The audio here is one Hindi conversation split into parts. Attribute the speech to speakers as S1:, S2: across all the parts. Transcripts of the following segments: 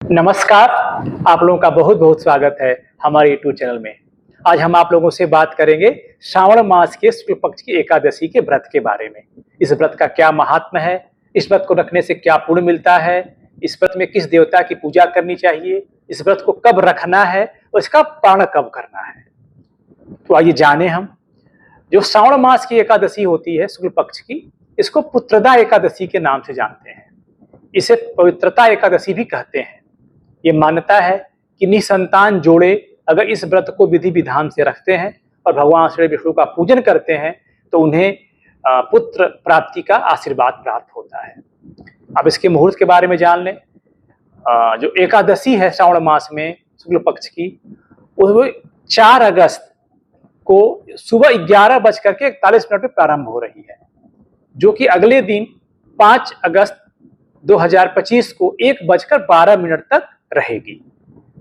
S1: नमस्कार। आप लोगों का बहुत बहुत स्वागत है हमारे यूट्यूब चैनल में। आज हम आप लोगों से बात करेंगे श्रावण मास के शुक्ल पक्ष की एकादशी के व्रत के बारे में। इस व्रत का क्या महात्म्य है, इस व्रत को रखने से क्या पुण्य मिलता है, इस व्रत में किस देवता की पूजा करनी चाहिए, इस व्रत को कब रखना है और इसका पारण कब करना है। तो आइए जाने हम। जो श्रावण मास की एकादशी होती है शुक्ल पक्ष की, इसको पुत्रदा एकादशी के नाम से जानते हैं। इसे पवित्रता एकादशी भी कहते हैं। ये मान्यता है कि निसंतान जोड़े अगर इस व्रत को विधि विधान से रखते हैं और भगवान श्री विष्णु का पूजन करते हैं तो उन्हें पुत्र प्राप्ति का आशीर्वाद प्राप्त होता है। अब इसके मुहूर्त के बारे में जान लें। जो एकादशी है श्रावण मास में शुक्ल पक्ष की, वो 4 अगस्त को सुबह 11:41 में प्रारंभ हो रही है, जो कि अगले दिन 5 अगस्त 2025 को 1:12 तक रहेगी।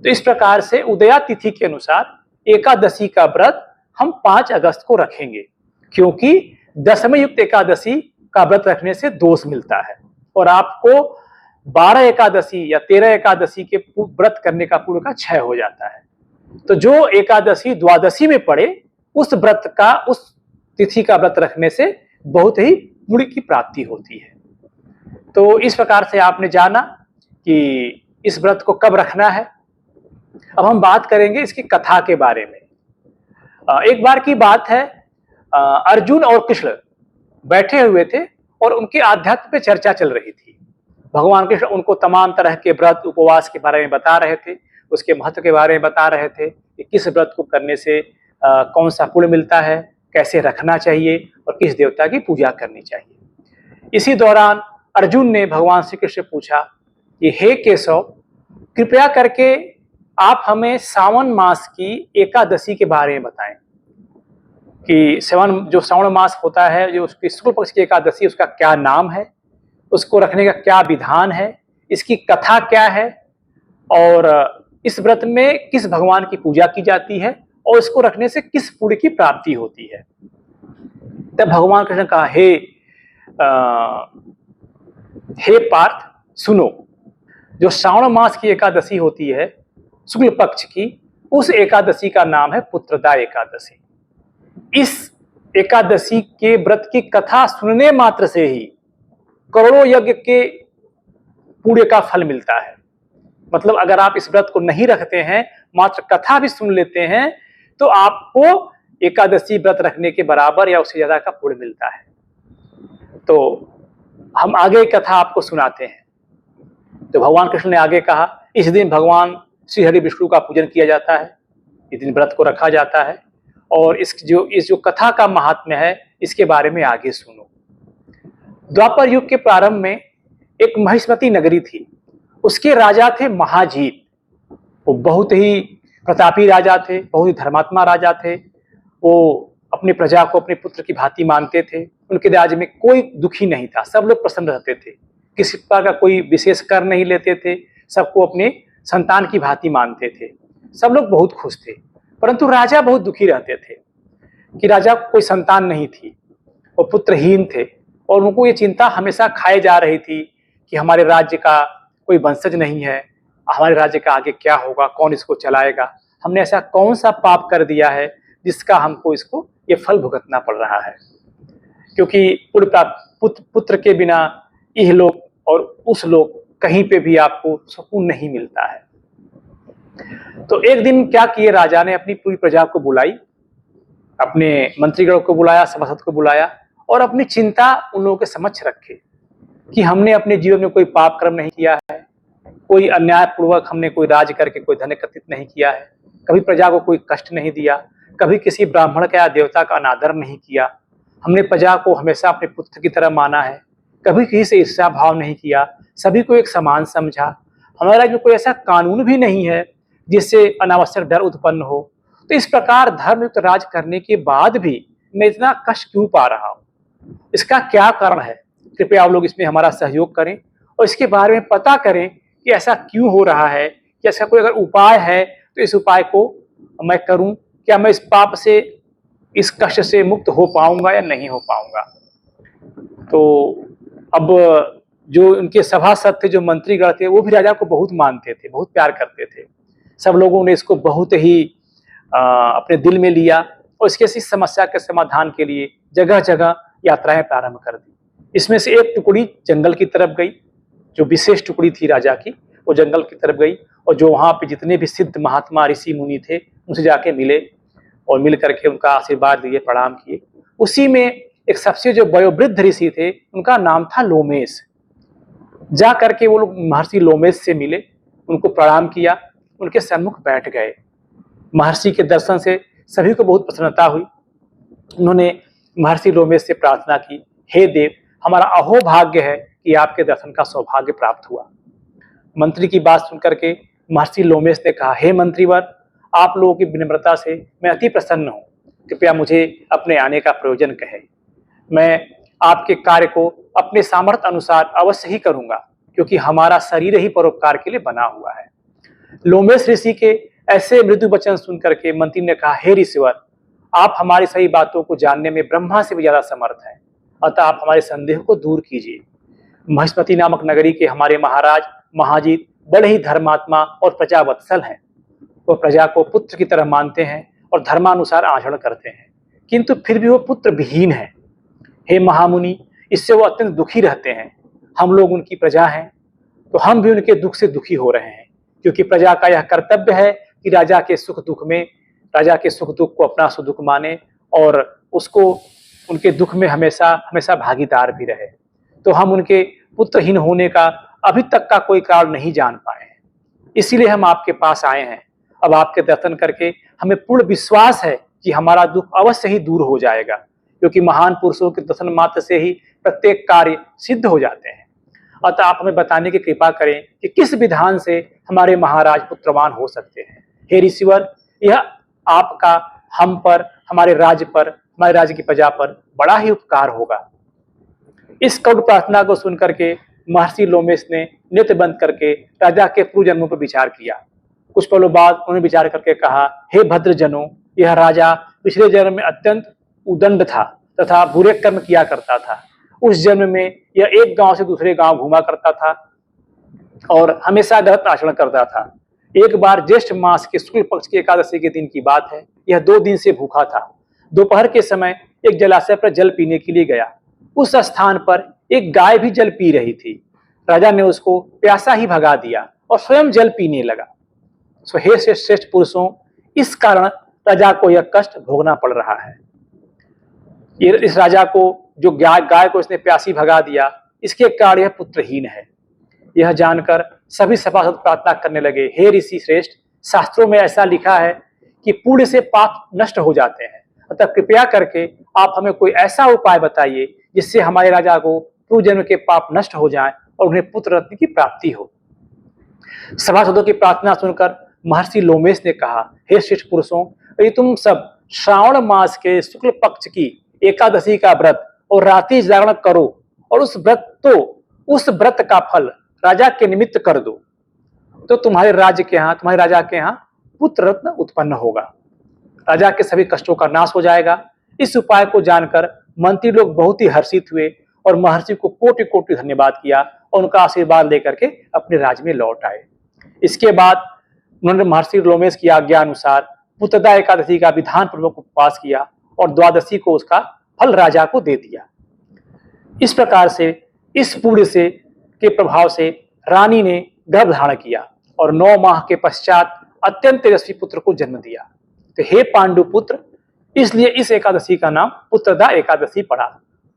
S1: तो इस प्रकार से उदया तिथि के अनुसार एकादशी का व्रत हम 5 अगस्त को रखेंगे, क्योंकि दशमी युक्त एकादशी का व्रत रखने से दोष मिलता है और आपको 12 एकादशी या 13 एकादशी के व्रत करने का पुण्य का क्षय हो जाता है। तो जो एकादशी द्वादशी में पड़े उस व्रत का, उस तिथि का व्रत रखने से बहुत ही पुण्य की प्राप्ति होती है। तो इस प्रकार से आपने जाना कि इस व्रत को कब रखना है। अब हम बात करेंगे इसकी कथा के बारे में। एक बार की बात है, अर्जुन और कृष्ण बैठे हुए थे और उनके आध्यात्म पे चर्चा चल रही थी। भगवान कृष्ण उनको तमाम तरह के व्रत उपवास के बारे में बता रहे थे, उसके महत्व के बारे में बता रहे थे कि किस व्रत को करने से कौन सा पुण्य मिलता है, कैसे रखना चाहिए और किस देवता की पूजा करनी चाहिए। इसी दौरान अर्जुन ने भगवान श्री कृष्ण से पूछा कि हे केशव, कृपया करके आप हमें सावन मास की एकादशी के बारे में बताएं कि जो श्रावण मास होता है, जो उसकी शुक्ल पक्ष की एकादशी, उसका क्या नाम है, उसको रखने का क्या विधान है, इसकी कथा क्या है और इस व्रत में किस भगवान की पूजा की जाती है और इसको रखने से किस पुण्य की प्राप्ति होती है। तब भगवान कृष्ण कहा, हे पार्थ सुनो, जो श्रावण मास की एकादशी होती है शुक्ल पक्ष की, उस एकादशी का नाम है पुत्रदा एकादशी। इस एकादशी के व्रत की कथा सुनने मात्र से ही करोड़ों यज्ञ के पुण्य का फल मिलता है। मतलब अगर आप इस व्रत को नहीं रखते हैं, मात्र कथा भी सुन लेते हैं, तो आपको एकादशी व्रत रखने के बराबर या उससे ज्यादा का पुण्य मिलता है। तो हम आगे कथा आपको सुनाते हैं। तो भगवान कृष्ण ने आगे कहा, इस दिन भगवान श्री हरि विष्णु का पूजन किया जाता है, इस दिन व्रत को रखा जाता है और इस जो कथा का महात्म्य है इसके बारे में आगे सुनो। द्वापर युग के प्रारंभ में एक महिष्मती नगरी थी। उसके राजा थे महाजीत। वो बहुत ही प्रतापी राजा थे, बहुत ही धर्मात्मा राजा थे। वो अपनी प्रजा को अपने पुत्र की भांति मानते थे। उनके राज्य में कोई दुखी नहीं था, सब लोग प्रसन्न रहते थे, किसी प्रकार का कोई विशेष कर नहीं लेते थे, सबको अपने संतान की भांति मानते थे, सब लोग बहुत खुश थे। परंतु राजा बहुत दुखी रहते थे कि राजा को कोई संतान नहीं थी, वो पुत्रहीन थे और उनको ये चिंता हमेशा खाए जा रही थी कि हमारे राज्य का कोई वंशज नहीं है, हमारे राज्य का आगे क्या होगा, कौन इसको चलाएगा, हमने ऐसा कौन सा पाप कर दिया है जिसका हमको इसको ये फल भुगतना पड़ रहा है। क्योंकि पुत्र के बिना यह लोग और उस लोग कहीं पे भी आपको सुकून नहीं मिलता है। तो एक दिन क्या किए, राजा ने अपनी पूरी प्रजा को बुलाई, अपने मंत्रीगण को बुलाया, सभासद को बुलाया और अपनी चिंता उन लोगों के समक्ष रखे कि हमने अपने जीवन में कोई पाप कर्म नहीं किया है, कोई अन्यायपूर्वक हमने कोई राज करके कोई धन एकत्रित नहीं किया है, कभी प्रजा को कोई कष्ट नहीं दिया, कभी किसी ब्राह्मण का या देवता का अनादर नहीं किया, हमने प्रजा को हमेशा अपने पुत्र की तरह माना है, कभी किसी से ईर्ष्या भाव नहीं किया, सभी को एक समान समझा। हमारे राज्य में कोई ऐसा कानून भी नहीं है जिससे अनावश्यक डर उत्पन्न हो। तो इस प्रकार धर्मयुक्त राज करने के बाद भी मैं इतना कष्ट क्यों पा रहा हूँ, इसका क्या कारण है? कृपया आप लोग इसमें हमारा सहयोग करें और इसके बारे में पता करें कि ऐसा क्यों हो रहा है, कि ऐसा कोई अगर उपाय है तो इस उपाय को मैं करूं, क्या मैं इस पाप से, इस कष्ट से मुक्त हो पाऊंगा या नहीं हो पाऊंगा। तो अब जो उनके सभासद थे, जो मंत्रीगण थे, वो भी राजा को बहुत मानते थे, बहुत प्यार करते थे। सब लोगों ने इसको बहुत ही अपने दिल में लिया और इसके इस समस्या के समाधान के लिए जगह जगह यात्राएं प्रारंभ कर दी। इसमें से एक टुकड़ी जंगल की तरफ गई, जो विशेष टुकड़ी थी राजा की, वो जंगल की तरफ गई और जो वहां पे जितने भी सिद्ध महात्मा ऋषि मुनि थे उनसे जाके मिले और मिल करके उनका आशीर्वाद लिए, प्रणाम किए। उसी में एक सबसे जो वयोवृद्ध ऋषि थे, उनका नाम था लोमेश। जा करके वो लोग महर्षि लोमेश से मिले, उनको प्रणाम किया, उनके सन्मुख बैठ गए। महर्षि के दर्शन से सभी को बहुत प्रसन्नता हुई। उन्होंने महर्षि लोमेश से प्रार्थना की, हे देव, हमारा अहोभाग्य है कि आपके दर्शन का सौभाग्य प्राप्त हुआ। मंत्री की बात सुनकर के महर्षि लोमेश ने कहा, हे मंत्रीवर, आप लोगों की विनम्रता से मैं अति प्रसन्न हूँ, कृपया मुझे अपने आने का प्रयोजन कहें। मैं आपके कार्य को अपने सामर्थ्य अनुसार अवश्य ही करूंगा, क्योंकि हमारा शरीर ही परोपकार के लिए बना हुआ है। लोमेश ऋषि के ऐसे मृदु वचन सुनकर के मंत्री ने कहा, हे ऋषिवर, आप हमारी सही बातों को जानने में ब्रह्मा से भी ज्यादा समर्थ हैं, अतः आप हमारे संदेह को दूर कीजिए। महिष्मति नामक नगरी के हमारे महाराज महाजीत बड़े ही धर्मात्मा और प्रजावत्सल हैं। वो प्रजा को पुत्र की तरह मानते हैं और धर्मानुसार आचरण करते हैं, किंतु फिर भी वो पुत्र विहीन है। हे महामुनि, इससे वो अत्यंत दुखी रहते हैं। हम लोग उनकी प्रजा हैं, तो हम भी उनके दुख से दुखी हो रहे हैं, क्योंकि प्रजा का यह कर्तव्य है कि राजा के सुख दुख को अपना सुख दुख माने और उसको उनके दुख में हमेशा हमेशा भागीदार भी रहे। तो हम उनके पुत्रहीन होने का अभी तक का कोई कारण नहीं जान पाए हैं, इसीलिए हम आपके पास आए हैं। अब आपके दर्शन करके हमें पूर्ण विश्वास है कि हमारा दुख अवश्य ही दूर हो जाएगा, क्योंकि महान पुरुषों के दर्शन मात्र से ही प्रत्येक कार्य सिद्ध हो जाते हैं। अतः आप हमें बताने की कृपा करें कि किस विधान से हमारे महाराज पुत्रवान हो सकते हैं। हे ऋषिवर, यह आपका हम पर, हमारे राज्य की प्रजा पर बड़ा ही उपकार होगा। इस करुण प्रार्थना को सुनकर के महर्षि लोमेश ने नेत्र बंद करके राजा के पूर्व जन्मों पर विचार किया। कुछ पलों बाद उन्होंने विचार करके कहा, हे भद्रजनों, यह राजा पिछले जन्म में अत्यंत उदंड था तथा बुरे कर्म किया करता था। उस जन्म में यह एक गांव से दूसरे गांव घूमा करता था और हमेशा गलत आचरण करता था। एक बार ज्येष्ठ मास के शुक्ल पक्ष की एकादशी के दिन की बात है, यह 2 दिन से भूखा था। दोपहर के समय एक जलाशय पर जल पीने के लिए गया। उस स्थान पर एक गाय भी जल पी रही थी। राजा ने उसको प्यासा ही भगा दिया और स्वयं जल पीने लगा। सो हे श्रेष्ठ पुरुषों, इस कारण राजा को यह कष्ट भोगना पड़ रहा है। इस राजा को जो गाय को इसने प्यासी भगा दिया, इसके कारण यह पुत्रहीन है। यह जानकर सभी सभासद प्रार्थना करने लगे, हे ऋषि श्रेष्ठ, शास्त्रों में ऐसा लिखा है कि पुण्य से पाप नष्ट हो जाते हैं, अतः कृपया करके आप हमें कोई ऐसा उपाय बताइए जिससे हमारे राजा को पूर्व जन्म के पाप नष्ट हो जाएं और उन्हें पुत्र रत्न की प्राप्ति हो। सभासदों की प्रार्थना सुनकर महर्षि लोमेश ने कहा, हे श्रेष्ठ पुरुषों, यदि तुम सब श्रावण मास के शुक्ल पक्ष की एकादशी का व्रत और रात्रि जागरण करो और उस व्रत का फल राजा के निमित्त कर दो, तो तुम्हारे राजा के यहाँ पुत्र रत्न उत्पन्न होगा। राजा के सभी कष्टों का नाश हो जाएगा। इस उपाय को जानकर मंत्री लोग बहुत ही हर्षित हुए और महर्षि को कोटि कोटि धन्यवाद किया और उनका आशीर्वाद लेकर के अपने राज्य में लौट आए। इसके बाद उन्होंने महर्षि लोमेश की आज्ञा अनुसार पुत्रदा एकादशी का विधान पूर्वक उपवास किया और द्वादशी को उसका फल राजा को दे दिया। इस प्रकार से इस पुण्य से के प्रभाव से रानी ने गर्भ धारण किया और 9 माह के पश्चात अत्यंत तेजस्वी पुत्र को जन्म दिया। तो हे पांडु पुत्र, इसलिए इस एकादशी का नाम पुत्रदा एकादशी पड़ा।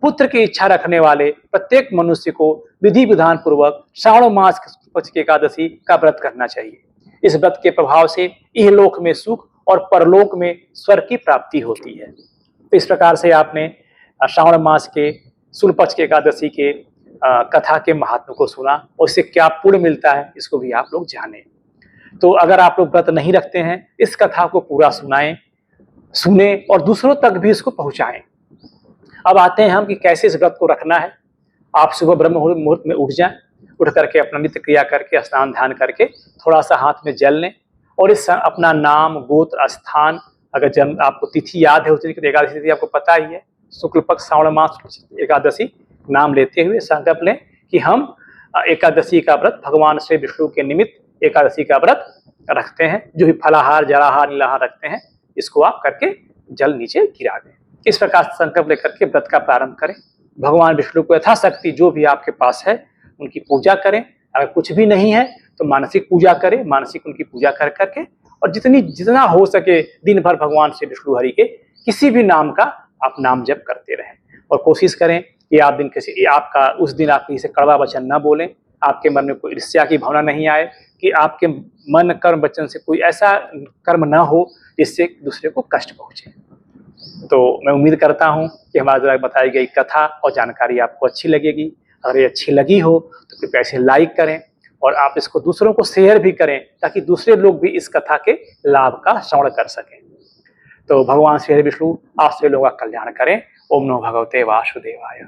S1: पुत्र की इच्छा रखने वाले प्रत्येक मनुष्य को विधि विधान पूर्वक श्रावण मास की एकादशी का व्रत करना चाहिए। इस व्रत के प्रभाव से इहलोक में सुख और परलोक में स्वर्ग की प्राप्ति होती है। तो इस प्रकार से आपने श्रावण मास के शुक्ल पक्ष के एकादशी के कथा के महात्म को सुना और इससे क्या पुण्य मिलता है इसको भी आप लोग जाने। तो अगर आप लोग व्रत नहीं रखते हैं, इस कथा को पूरा सुने और दूसरों तक भी इसको पहुंचाएं। अब आते हैं हम कि कैसे इस व्रत को रखना है। आप सुबह ब्रह्म मुहूर्त में उठ जाएं, उठ करके अपना नित्य क्रिया करके स्नान ध्यान करके थोड़ा सा हाथ में जल लें और इस अपना नाम, गोत्र, स्थान, अगर जन्म आपको तिथि याद है, उस दिन की एकादशी तिथि आपको पता ही है, शुक्ल पक्ष श्रावण मास एकादशी, नाम लेते हुए संकल्प लें कि हम एकादशी का व्रत भगवान श्री विष्णु के निमित्त एकादशी का व्रत रखते हैं। जो भी फलाहार जलाहार नीलाहार रखते हैं, इसको आप करके जल नीचे गिरा दें। इस प्रकार संकल्प लेकर के व्रत का प्रारंभ करें। भगवान विष्णु को यथाशक्ति जो भी आपके पास है उनकी पूजा करें। अगर कुछ भी नहीं है तो मानसिक पूजा करें, मानसिक उनकी पूजा कर करके, और जितना हो सके दिन भर भगवान श्री विष्णु हरि के किसी भी नाम का आप नाम जप करते रहें। और कोशिश करें कि आपका उस दिन आप किसी से कड़वा वचन न बोलें, आपके मन में कोई ईर्ष्या की भावना नहीं आए, कि आपके मन कर्म वचन से कोई ऐसा कर्म न हो जिससे दूसरे को कष्ट पहुंचे। तो मैं उम्मीद करता हूं कि हमारे द्वारा बताई गई कथा और जानकारी आपको अच्छी लगेगी। अगर ये अच्छी लगी हो तो कृपया इसे लाइक करें और आप इसको दूसरों को शेयर भी करें, ताकि दूसरे लोग भी इस कथा के लाभ का श्रवण कर सकें। तो भगवान श्री हरि विष्णु आप सभी लोगों का कल्याण करें। ओम नमो भगवते वासुदेवाय।